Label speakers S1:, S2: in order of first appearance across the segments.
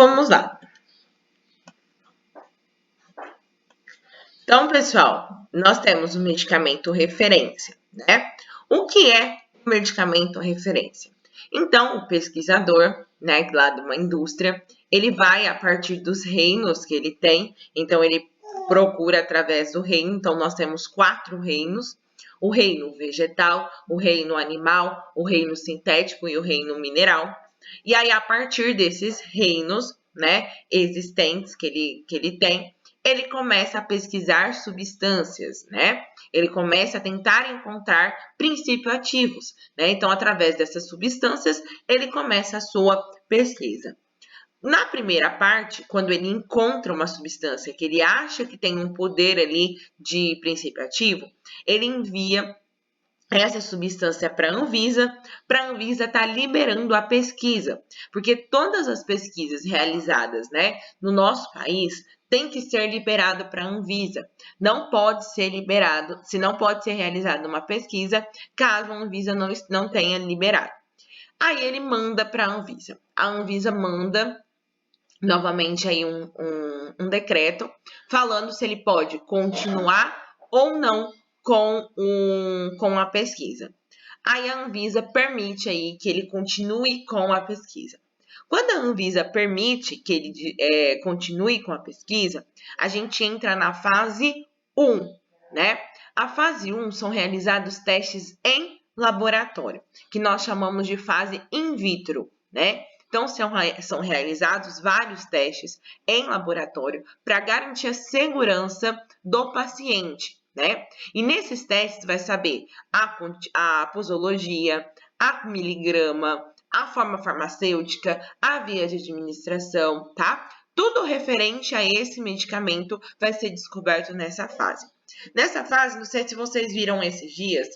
S1: vamos lá. Então, pessoal, nós temos o medicamento referência, né? O que é o medicamento referência? Então, o pesquisador, né, lá de uma indústria, ele vai a partir dos reinos que ele tem, então ele procura através do reino, então nós temos 4 reinos, o reino vegetal, o reino animal, o reino sintético e o reino mineral. E aí, a partir desses reinos, né, existentes que ele tem, ele começa a pesquisar substâncias, né? Ele começa a tentar encontrar princípios ativos, né? Então, através dessas substâncias, ele começa a sua pesquisa. Na primeira parte, quando ele encontra uma substância que ele acha que tem um poder ali de princípio ativo, ele envia essa substância para a Anvisa estar liberando a pesquisa, porque todas as pesquisas realizadas, né, no nosso país tem que ser liberado para a Anvisa. Não pode ser liberado, se não pode ser realizada uma pesquisa, caso a Anvisa não tenha liberado. Aí ele manda para a Anvisa. A Anvisa manda novamente aí um decreto falando se ele pode continuar ou não com a pesquisa. Aí a Anvisa permite aí que ele continue com a pesquisa. Quando a Anvisa permite que ele continue com a pesquisa, a gente entra na fase 1, né? A fase 1 são realizados testes em laboratório, que nós chamamos de fase in vitro, né? Então, são realizados vários testes em laboratório para garantir a segurança do paciente, né? E nesses testes vai saber a posologia, a miligrama, a forma farmacêutica, a via de administração, tá? Tudo referente a esse medicamento vai ser descoberto nessa fase. Nessa fase, não sei se vocês viram esses dias,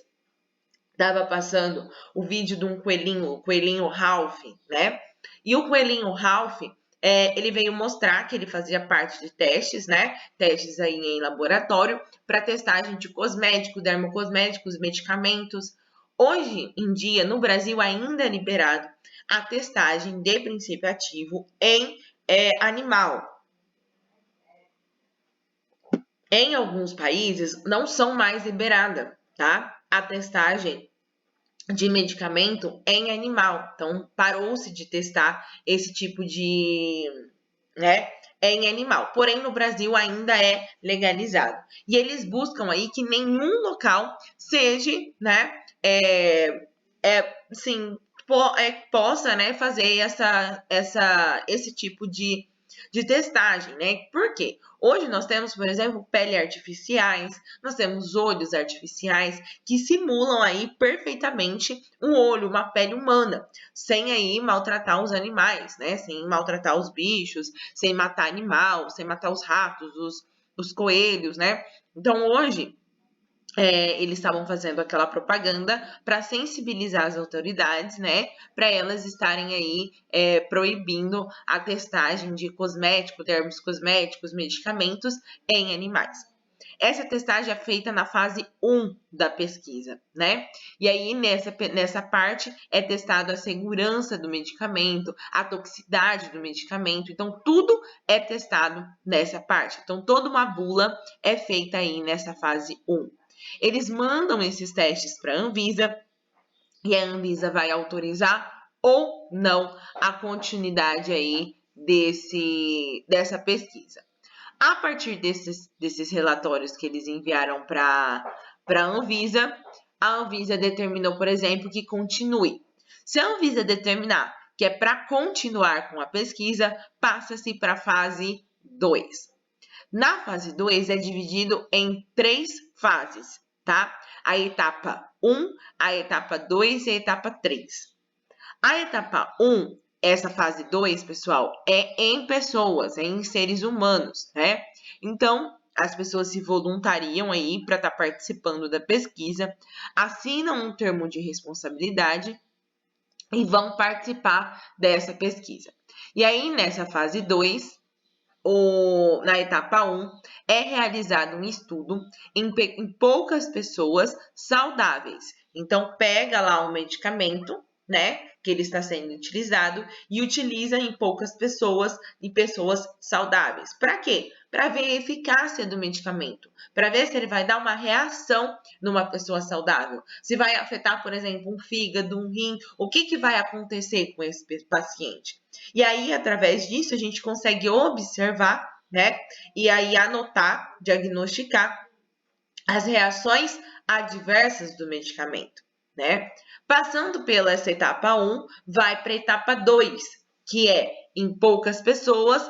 S1: estava passando o vídeo de um coelhinho, o coelhinho Ralph, né? E o coelhinho Ralph, ele veio mostrar que ele fazia parte de testes, né? Testes aí em laboratório para testagem de cosméticos, dermocosméticos, medicamentos. Hoje em dia, no Brasil, ainda é liberado a testagem de princípio ativo em animal. Em alguns países, não são mais liberada, tá? A testagem de medicamento em animal. Então, parou-se de testar esse tipo de, né, em animal. Porém, no Brasil ainda é legalizado. E eles buscam aí que nenhum local seja, né, possa, né, fazer esse tipo de testagem, né? Por quê? Hoje nós temos, por exemplo, pele artificiais, nós temos olhos artificiais que simulam aí perfeitamente um olho, uma pele humana, sem aí maltratar os animais, né? Sem maltratar os bichos, sem matar animal, sem matar os ratos, os coelhos, né? Então hoje eles estavam fazendo aquela propaganda para sensibilizar as autoridades, né? Para elas estarem aí proibindo a testagem de cosméticos, termos cosméticos, medicamentos em animais. Essa testagem é feita na fase 1 da pesquisa, né? E aí, nessa parte, é testado a segurança do medicamento, a toxicidade do medicamento. Então, tudo é testado nessa parte. Então, toda uma bula é feita aí nessa fase 1. Eles mandam esses testes para a Anvisa e a Anvisa vai autorizar ou não a continuidade aí dessa pesquisa. A partir desses relatórios que eles enviaram para a Anvisa determinou, por exemplo, que continue. Se a Anvisa determinar que é para continuar com a pesquisa, passa-se para a fase 2. Na fase 2 é dividido em 3 fases, tá? A etapa 1, a etapa 2 e a etapa 3. A etapa 1, essa fase 2, pessoal, é em pessoas, é em seres humanos, né? Então, as pessoas se voluntariam aí para estar participando da pesquisa, assinam um termo de responsabilidade e vão participar dessa pesquisa. E aí, nessa fase 2, na etapa 1, é realizado um estudo em poucas pessoas saudáveis. Então, pega lá o medicamento, né, que ele está sendo utilizado e utiliza em poucas pessoas e pessoas saudáveis. Para quê? Para ver a eficácia do medicamento, para ver se ele vai dar uma reação numa pessoa saudável, se vai afetar, por exemplo, um fígado, um rim, o que vai acontecer com esse paciente. E aí, através disso, a gente consegue observar, né, e aí anotar, diagnosticar as reações adversas do medicamento, né? Passando pela essa etapa 1, vai para a etapa 2, que é em poucas pessoas,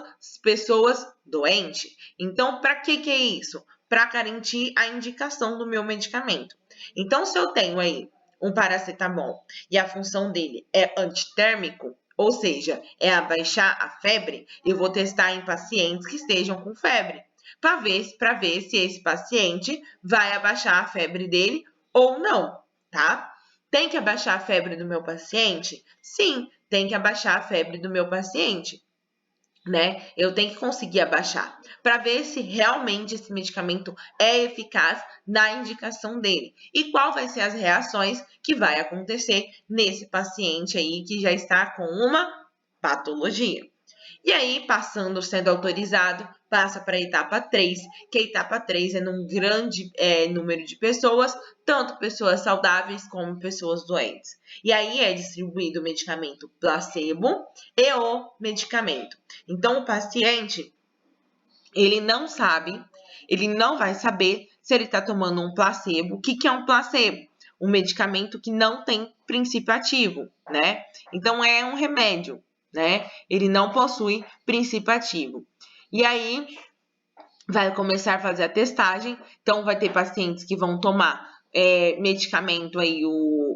S1: pessoas doentes. Então, para que é isso? Para garantir a indicação do meu medicamento. Então, se eu tenho aí um paracetamol e a função dele é antitérmico, ou seja, é abaixar a febre, eu vou testar em pacientes que estejam com febre, para ver se esse paciente vai abaixar a febre dele ou não, tá? Tem que abaixar a febre do meu paciente? Sim, tem que abaixar a febre do meu paciente, né? Eu tenho que conseguir abaixar para ver se realmente esse medicamento é eficaz na indicação dele e qual vai ser as reações que vai acontecer nesse paciente aí que já está com uma patologia. E aí, sendo autorizado, passa para a etapa 3, que a etapa 3 é num grande número de pessoas, tanto pessoas saudáveis como pessoas doentes. E aí é distribuído o medicamento placebo e o medicamento. Então, o paciente, ele não sabe, ele não vai saber se ele está tomando um placebo. O que é um placebo? Um medicamento que não tem princípio ativo, né? Então, é um remédio, né? Ele não possui princípio ativo. E aí, vai começar a fazer a testagem. Então, vai ter pacientes que vão tomar medicamento aí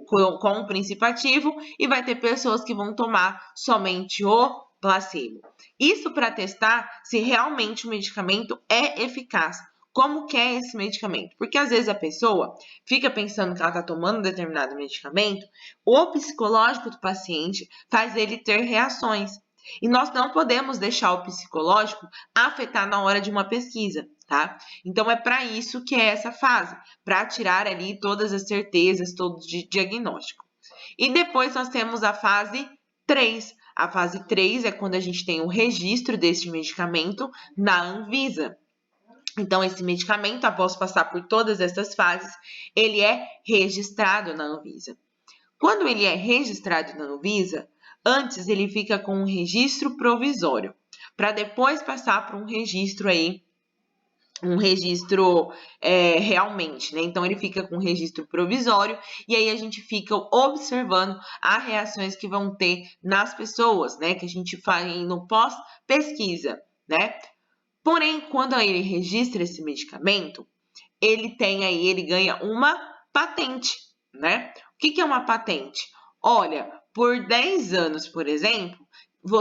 S1: com o princípio ativo e vai ter pessoas que vão tomar somente o placebo. Isso para testar se realmente o medicamento é eficaz. Como que é esse medicamento? Porque às vezes a pessoa fica pensando que ela está tomando determinado medicamento, o psicológico do paciente faz ele ter reações. E nós não podemos deixar o psicológico afetar na hora de uma pesquisa, tá? Então é para isso que é essa fase, para tirar ali todas as certezas, todo de diagnóstico. E depois nós temos a fase 3. A fase 3 é quando a gente tem o registro desse medicamento na Anvisa. Então, esse medicamento, após passar por todas essas fases, ele é registrado na Anvisa. Quando ele é registrado na Anvisa, antes ele fica com um registro provisório, para depois passar para um registro aí, um registro realmente, né? Então ele fica com um registro provisório e aí a gente fica observando as reações que vão ter nas pessoas, né? Que a gente faz no pós-pesquisa, né? Porém, quando ele registra esse medicamento, ele ganha uma patente, né? O que é uma patente? Olha, por 10 anos, por exemplo,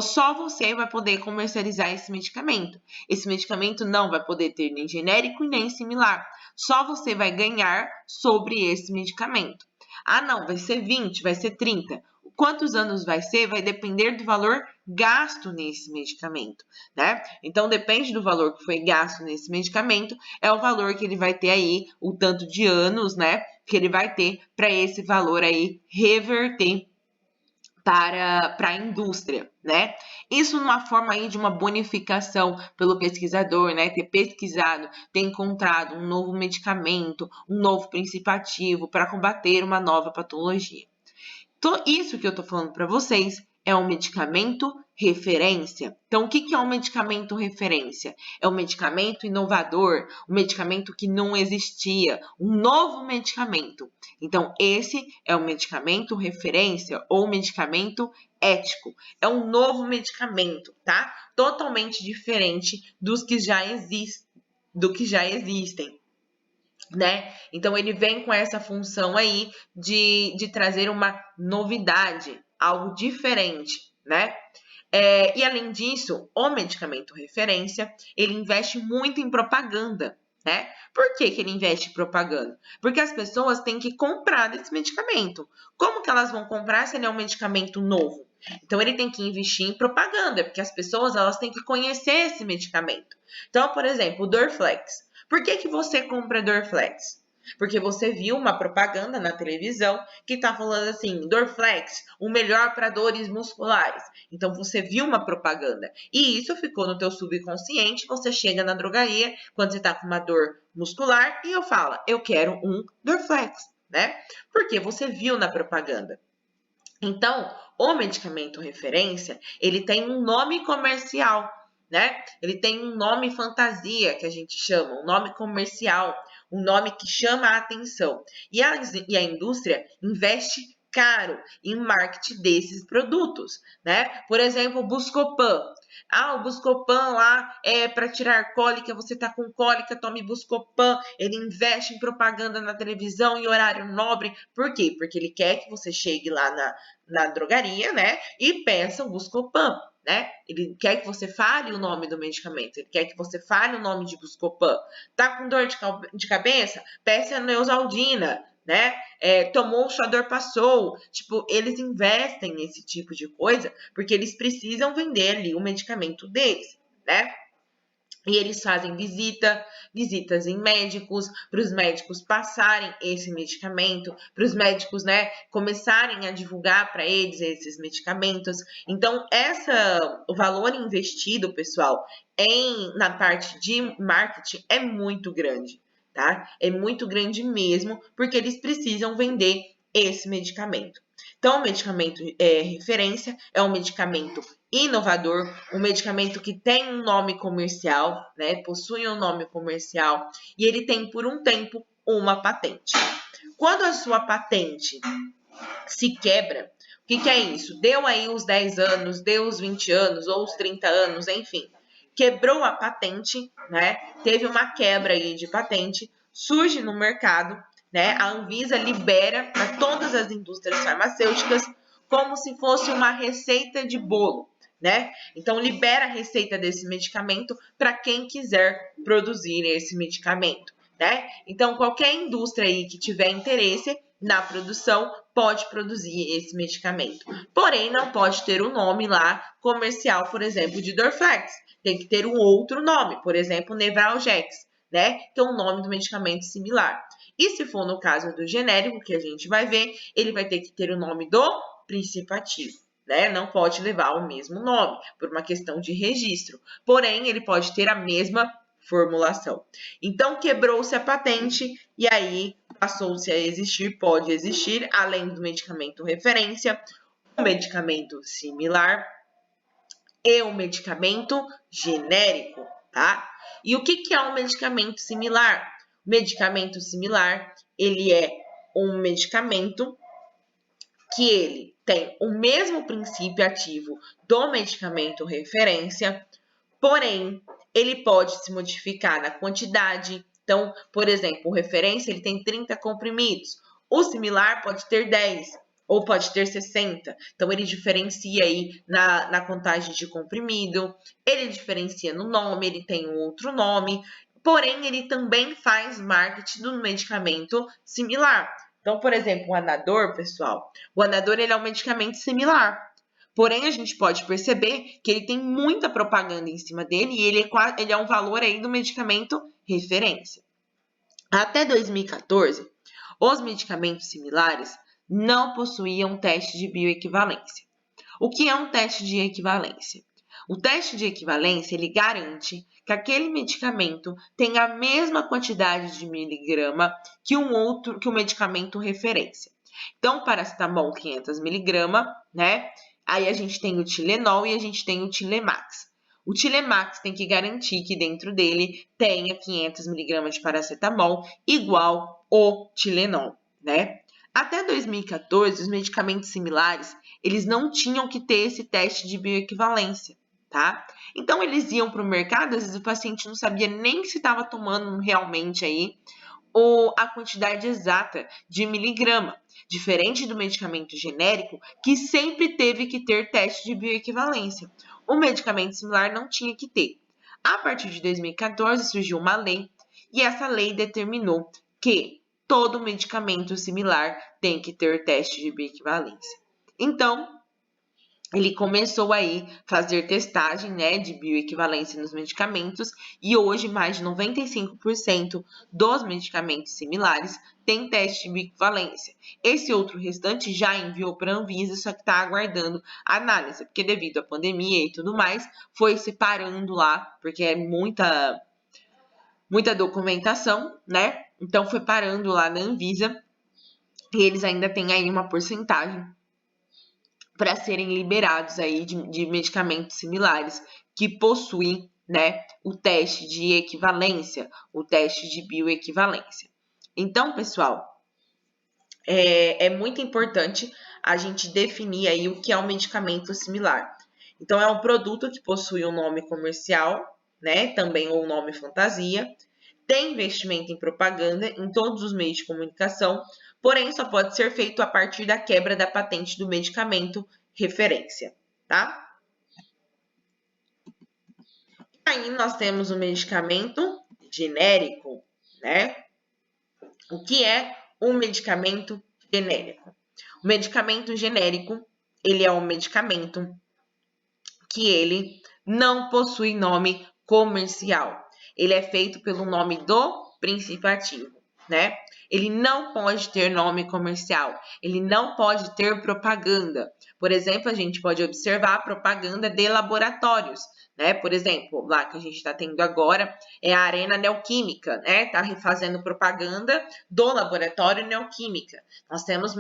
S1: só você vai poder comercializar esse medicamento. Esse medicamento não vai poder ter nem genérico e nem similar. Só você vai ganhar sobre esse medicamento. Ah, não, vai ser 20, vai ser 30. Quantos anos vai ser? Vai depender do valor gasto nesse medicamento, né? Então, depende do valor que foi gasto nesse medicamento, é o valor que ele vai ter aí, o tanto de anos, né? Que ele vai ter para esse valor aí reverter para a indústria, né? Isso numa forma aí de uma bonificação pelo pesquisador, né? Ter pesquisado, ter encontrado um novo medicamento, um novo princípio ativo para combater uma nova patologia. Então, isso que eu estou falando para vocês é um medicamento referência. Então, o que é um medicamento referência? É um medicamento inovador, um medicamento que não existia, um novo medicamento. Então, esse é um medicamento referência ou medicamento ético. É um novo medicamento, tá? Totalmente diferente dos que já existem. Né? Então ele vem com essa função aí de trazer uma novidade, algo diferente, né? E além disso, o medicamento referência, ele investe muito em propaganda, né? Por que ele investe em propaganda? Porque as pessoas têm que comprar desse medicamento. Como que elas vão comprar se ele é um medicamento novo? Então ele tem que investir em propaganda, porque as pessoas elas têm que conhecer esse medicamento. Então, por exemplo, o Dorflex. Por que você compra Dorflex? Porque você viu uma propaganda na televisão que está falando assim, Dorflex, o melhor para dores musculares. Então você viu uma propaganda e isso ficou no teu subconsciente. Você chega na drogaria quando você está com uma dor muscular e eu falo, eu quero um Dorflex, né? Porque você viu na propaganda. Então, o medicamento referência, ele tem um nome comercial, né? Ele tem um nome fantasia, que a gente chama, um nome comercial, um nome que chama a atenção. E a indústria investe caro em marketing desses produtos, né? Por exemplo, o Buscopan. Ah, o Buscopan lá é para tirar cólica, você tá com cólica, tome Buscopan. Ele investe em propaganda na televisão em horário nobre. Por quê? Porque ele quer que você chegue lá na drogaria, né? E peça o Buscopan, né? Ele quer que você fale o nome do medicamento, ele quer que você fale o nome de Buscopan. Tá com dor de cabeça? Peça a Neosaldina, né? Tomou, sua dor passou. Tipo, eles investem nesse tipo de coisa porque eles precisam vender ali o medicamento deles, né? E eles fazem visitas em médicos, para os médicos passarem esse medicamento, para os médicos, né, começarem a divulgar para eles esses medicamentos. Então, o valor investido, pessoal, na parte de marketing é muito grande, tá? É muito grande mesmo, porque eles precisam vender esse medicamento. Então, o medicamento referência é um medicamento inovador, um medicamento que tem um nome comercial, né? Possui um nome comercial e ele tem por um tempo uma patente. Quando a sua patente se quebra, o que é isso? Deu aí os 10 anos, deu os 20 anos ou os 30 anos, enfim. Quebrou a patente, né? Teve uma quebra aí de patente, surge no mercado, né? A Anvisa libera para todas as indústrias farmacêuticas como se fosse uma receita de bolo, né? Então libera a receita desse medicamento para quem quiser produzir esse medicamento, né? Então qualquer indústria aí que tiver interesse na produção pode produzir esse medicamento. Porém, não pode ter o nome lá comercial, por exemplo, de Dorflex. Tem que ter um outro nome, por exemplo, Nevralgex, né? Que é um nome do medicamento similar. E se for no caso do genérico, que a gente vai ver, ele vai ter que ter o nome do princípio ativo, né? Não pode levar o mesmo nome, por uma questão de registro. Porém, ele pode ter a mesma formulação. Então, quebrou-se a patente e aí passou-se a existir, pode existir, além do medicamento referência, um medicamento similar e um medicamento genérico, tá? E o que é um medicamento similar? O medicamento similar, ele é um medicamento que ele tem o mesmo princípio ativo do medicamento referência, porém, ele pode se modificar na quantidade. Então, por exemplo, o referência ele tem 30 comprimidos, o similar pode ter 10 ou pode ter 60. Então, ele diferencia aí na contagem de comprimido, ele diferencia no nome, ele tem um outro nome, porém, ele também faz marketing do medicamento similar. Então, por exemplo, o Anador, pessoal, o Anador ele é um medicamento similar. Porém, a gente pode perceber que ele tem muita propaganda em cima dele e ele é um valor aí do medicamento referência. Até 2014, os medicamentos similares não possuíam teste de bioequivalência. O que é um teste de equivalência? O teste de equivalência ele garante que aquele medicamento tenha a mesma quantidade de miligrama que o medicamento referência. Então, paracetamol 500 miligramas, né? Aí a gente tem o Tilenol e a gente tem o Tilemax. O Tilemax tem que garantir que dentro dele tenha 500 miligramas de paracetamol igual o Tilenol, né? Até 2014, os medicamentos similares, eles não tinham que ter esse teste de bioequivalência, tá? Então, eles iam para o mercado, às vezes o paciente não sabia nem se estava tomando realmente aí a quantidade exata de miligrama, diferente do medicamento genérico, que sempre teve que ter teste de bioequivalência. O medicamento similar não tinha que ter. A partir de 2014 surgiu uma lei e essa lei determinou que todo medicamento similar tem que ter teste de bioequivalência. Então, ele começou aí a fazer testagem, né, de bioequivalência nos medicamentos e hoje mais de 95% dos medicamentos similares têm teste de bioequivalência. Esse outro restante já enviou para a Anvisa, só que está aguardando análise, porque devido à pandemia e tudo mais, foi se parando lá, porque é muita documentação, né? Então foi parando lá na Anvisa e eles ainda têm aí uma porcentagem para serem liberados aí de medicamentos similares que possuem, né, o teste de equivalência, o teste de bioequivalência. Então, pessoal, é muito importante a gente definir aí o que é um medicamento similar. Então, é um produto que possui um nome comercial, né, também ou nome fantasia, tem investimento em propaganda em todos os meios de comunicação, porém só pode ser feito a partir da quebra da patente do medicamento referência, tá? Aí nós temos o medicamento genérico, né? O que é um medicamento genérico? O medicamento genérico, ele é um medicamento que ele não possui nome comercial. Ele é feito pelo nome do princípio ativo, né? Ele não pode ter nome comercial, ele não pode ter propaganda. Por exemplo, a gente pode observar a propaganda de laboratórios, né? Por exemplo, lá que a gente está tendo agora é a Arena Neoquímica, né? Está fazendo propaganda do laboratório Neoquímica. Nós temos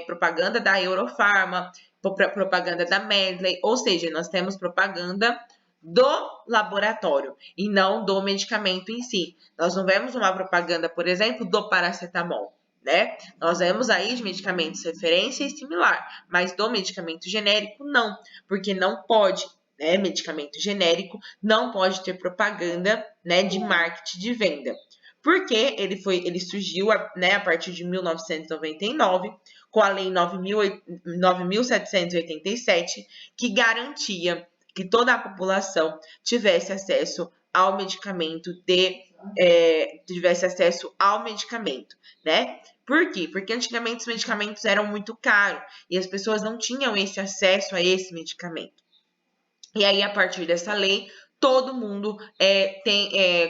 S1: propaganda da Eurofarma, propaganda da Medley, ou seja, nós temos propaganda do laboratório e não do medicamento em si. Nós não vemos uma propaganda, por exemplo, do paracetamol, né? Nós vemos aí de medicamentos referência e similar, mas do medicamento genérico não, porque não pode, né? Medicamento genérico não pode ter propaganda, né, de marketing de venda. Porque ele surgiu, né, a partir de 1999, com a Lei 9.787, que garantia que toda a população tivesse acesso ao medicamento né? Por quê? Porque antigamente os medicamentos eram muito caros e as pessoas não tinham esse acesso a esse medicamento. E aí, a partir dessa lei, todo mundo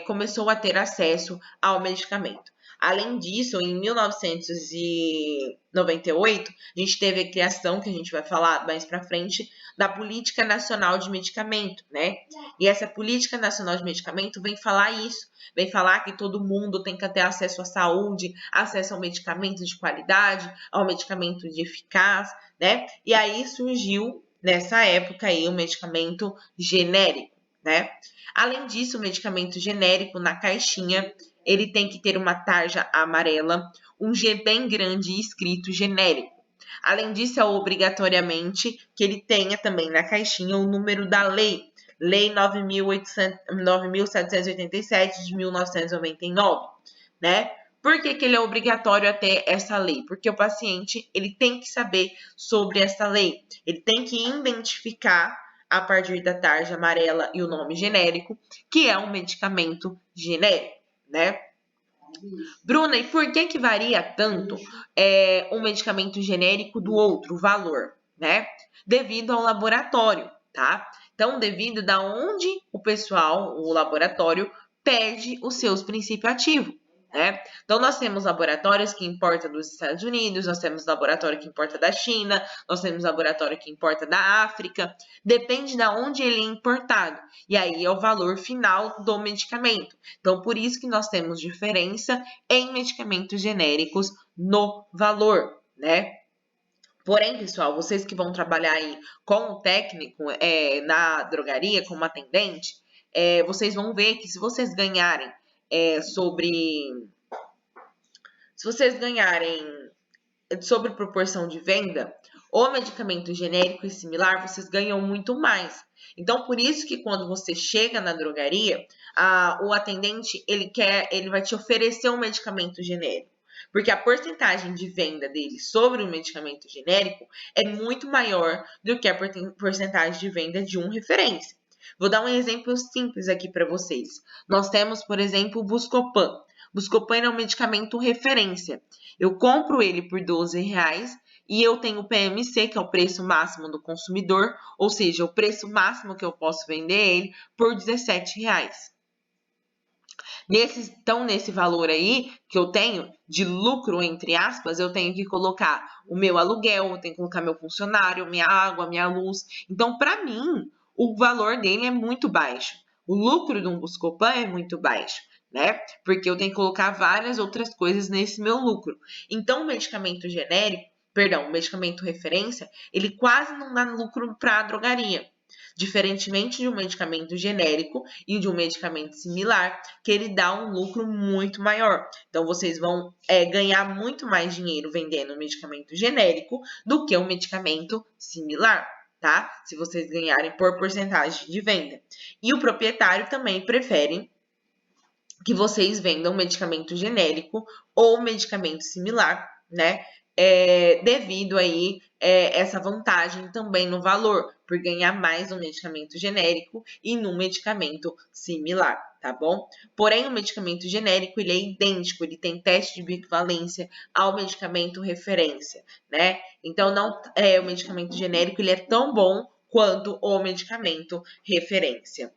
S1: começou a ter acesso ao medicamento. Além disso, em 1998, a gente teve a criação, que a gente vai falar mais para frente, da Política Nacional de Medicamento, né? E essa Política Nacional de Medicamento vem falar isso, vem falar que todo mundo tem que ter acesso à saúde, acesso ao medicamento de qualidade, ao medicamento de eficaz, né? E aí surgiu nessa época aí o medicamento genérico, né? Além disso, o medicamento genérico na caixinha, ele tem que ter uma tarja amarela, um G bem grande escrito genérico. Além disso, é obrigatoriamente que ele tenha também na caixinha o número da lei, Lei 9.787 de 1999, né? Por que ele é obrigatório a ter essa lei? Porque o paciente ele tem que saber sobre essa lei. Ele tem que identificar, a partir da tarja amarela e o nome genérico, que é um medicamento genérico, né? Bruna, e por que varia tanto um medicamento genérico do outro, o valor, né? Devido ao laboratório, tá? Então, devido da onde o laboratório, pede os seus princípios ativos, né? Então, nós temos laboratórios que importam dos Estados Unidos, nós temos laboratório que importa da China, nós temos laboratório que importa da África, depende de onde ele é importado. E aí é o valor final do medicamento. Então, por isso que nós temos diferença em medicamentos genéricos no valor, né? Porém, pessoal, vocês que vão trabalhar aí com o técnico na drogaria, como atendente, vocês vão ver que se vocês ganharem sobre proporção de venda, o medicamento genérico e similar, vocês ganham muito mais. Então, por isso que quando você chega na drogaria, o atendente, ele vai te oferecer um medicamento genérico. Porque a porcentagem de venda dele sobre o medicamento genérico é muito maior do que a porcentagem de venda de um referência. Vou dar um exemplo simples aqui para vocês. Nós temos, por exemplo, o Buscopan. Buscopan é um medicamento referência. Eu compro ele por R$12 e eu tenho o PMC, que é o preço máximo do consumidor, ou seja, o preço máximo que eu posso vender ele por R$17. Então, nesse valor aí que eu tenho de lucro, entre aspas, eu tenho que colocar o meu aluguel, eu tenho que colocar meu funcionário, minha água, minha luz. Então, para mim, o valor dele é muito baixo. O lucro de um Buscopan é muito baixo, né? Porque eu tenho que colocar várias outras coisas nesse meu lucro. Então, o medicamento genérico, perdão, o medicamento referência, ele quase não dá lucro para a drogaria. Diferentemente de um medicamento genérico e de um medicamento similar, que ele dá um lucro muito maior. Então, vocês vão ganhar muito mais dinheiro vendendo um medicamento genérico do que um medicamento similar, tá? Se vocês ganharem por porcentagem de venda. E o proprietário também prefere que vocês vendam medicamento genérico ou medicamento similar, né? Devido aí essa vantagem também no valor, por ganhar mais no medicamento genérico e no medicamento similar, tá bom? Porém, o medicamento genérico, ele é idêntico, ele tem teste de bioequivalência ao medicamento referência, né? Então, o medicamento genérico, ele é tão bom quanto o medicamento referência.